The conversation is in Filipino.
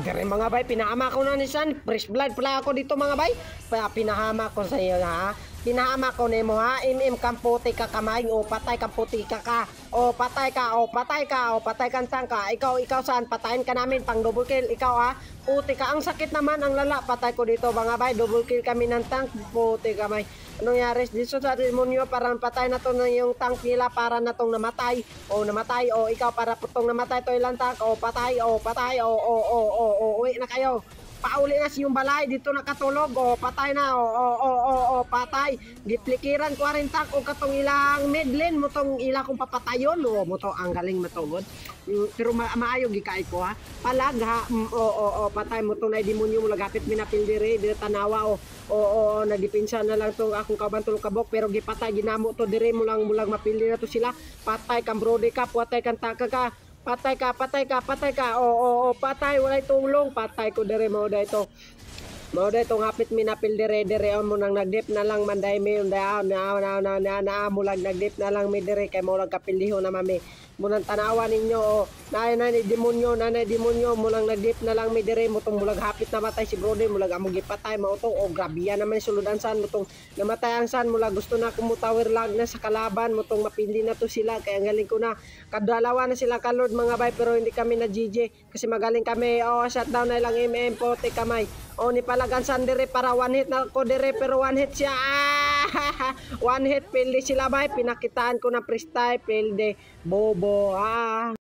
Dire mga bay, pinahama ko na ni San. Fresh blood pala ako dito mga bay. Pinahama ko sa iyo ha. Pinahama ko nimo ha. Kamputi ka kamay o patay kamputi ka ka. O patay ka o patay ka o patay kan sang ka. Ikaw saan patayin ka namin pang double kill ikaw ha. Puti ka ang sakit naman ang lala. Patay ko dito mga bay. Double kill kami ng tank. Puti kamay. Anong nangyari dito sa demonyo? Parang patay na to na yung tank nila para na tong namatay. O namatay o ikaw para putong namatay to ilang tank. O patay o patay o uwi na kayo. Pauli na si yung balay dito nakatulog. O patay na o patay. Giplikiran 40 tank o katong ilang midlane mo tong ila kong papatayon. O mo to ang galing matugod. Pero maayo gikay ko ha. Palag ha. Patay mo tong na demonyo mo lagapit minapildire dire tanawa o nagdepensa na lang tong akong kabantol kabok pero gipatay ginamo to dire mulang mapili na to sila. Patay kang brode ka, patay kang taka ka. Patay ka. Patay walay tulong. Patay ko dire mo dito. Mao day tong hapit minapil dire mo nang nagdip na lang manday mi na mo lang nagdip na lang mi dire kay mo lang kapildiho na mami munang tanawa ninyo nanay demonyo mo lang nagdip na lang mi dire mo tong mulag hapit na matay si brode mulag amo gipatay mao to grabe naman suludan san mo tong namatay ang san mulag gusto na kumutawir lag na sa kalaban mo tong mapili na to sila kay ang galing ko na kadalawa na sila ka Lord mga bay pero hindi kami na GG kasi magaling kami shutdown na lang pote kamay ni palagan san dire para one hit na ko dire pero one hit siya one hit pildi sila bay pinakitaan ko na freestyle pildi bobo